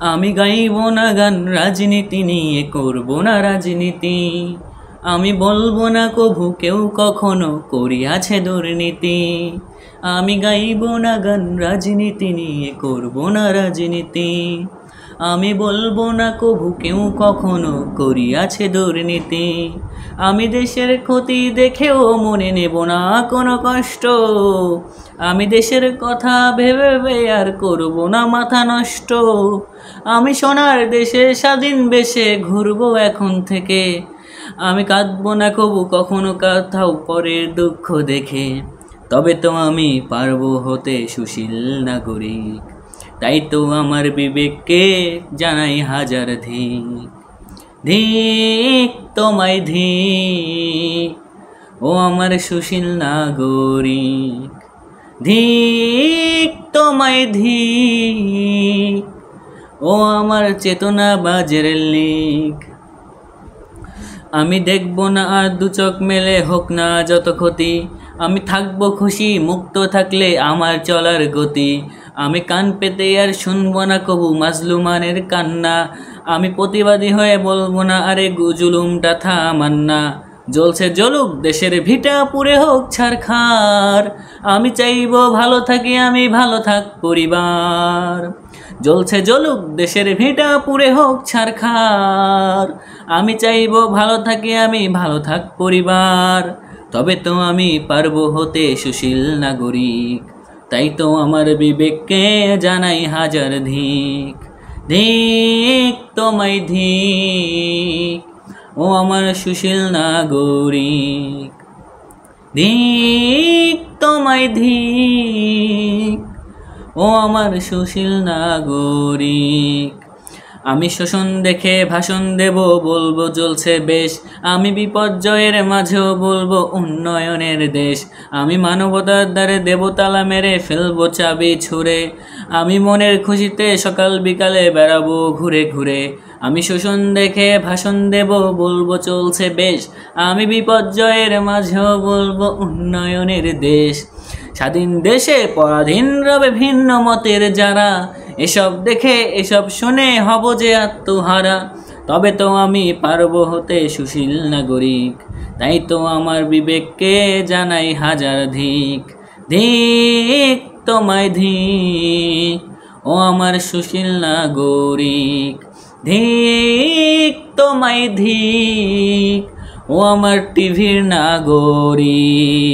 আমি গাইব না গান রাজনীতি নিয়ে, করব না রাজনীতি। আমি বলবো না কভু কেউ কখনো করিয়াছে দুর্নীতি। আমি গাইব না গান রাজনীতি নিয়ে, করব না রাজনীতি। আমি বলবো না কভু কেউ কখনো করিয়াছে দুর্নীতি। আমি দেশের ক্ষতি দেখেও মনে নেব না কোনো কষ্ট। আমি দেশের কথা ভেবে ভেবে আর করব না মাথা নষ্ট। আমি সোনার দেশে স্বাধীন বেশে ঘুরবো এখন থেকে। আমি কাঁদবো না কবু কখনো কোথাও পরের দুঃখ দেখে। তবে তো আমি পারবো হতে সুশীল নাগরিক। তাই তো আমার বিবেককে জানাই হাজার ধিক। ধিক তোমায় ধিক, ও আমার সুশীল নাগরিক। ধিক তোমায় ধিক, ও আমার চেতনাবাজের লিক। আমি দেখব না আর দু চোখ মেলে, হোক না যত ক্ষতি। আমি থাকবো খুশি মুক্ত থাকলে আমার চলার গতি। আমি কান পেতে আর শুনবো না কবু মাজলুমানের কান্না। আমি প্রতিবাদী হয়ে বলবো না আরে জুলুমটা থামান না। জ্বলছে জ্বলুক দেশের ভিটা পুড়ে হোক ছারখার। আমি চাইবো ভালো থাকি, আমি ভালো থাক পরিবার। জ্বলছে জ্বলুক দেশের ভিটা পুড়ে হোক ছারখার। আমি চাইবো ভালো থাকি, আমি ভালো থাক পরিবার। তবে তো আমি পারবো হতে সুশীল নাগরিক। তাই তো আমার বিবেককে জানাই হাজার ধিক। ধিক তোমায় ধিক, ও আমার সুশীল নাগরিক। ধিক তোমায় ধিক, ও আমার সুশীল নাগরিক। আমি শোষণ দেখে ভাষণ দেব, বলবো জ্বলছে বেশ। আমি বিপর্যয়ের মাঝেও বলবো উন্নয়নের দেশ। আমি মানবতার দ্বারে দেব তালা মেরে ফেলবো চাবি ছুঁড়ে। আমি মনের খুশিতে সকাল বিকালে বেড়াবো ঘুরে ঘুরে। আমি শোষণ দেখে ভাষণ দেব, বলবো চলছে বেশ। আমি বিপর্যয়ের মাঝেও বলবো উন্নয়নের দেশ। স্বাধীন দেশে পরাধীন রবে ভিন্ন মতের যারা। এসব দেখে এসব শুনে হব যে আত্মহারা। তবে তো আমি পারবো হতে সুশীল নাগরিক। তাই তো আমার বিবেককে জানাই হাজার ধিক। ধিক তোমায় ধিক, ও আমার সুশীল নাগরিক। ধিক তোমায় ধিক, ও আমার টিভির নাগরিক।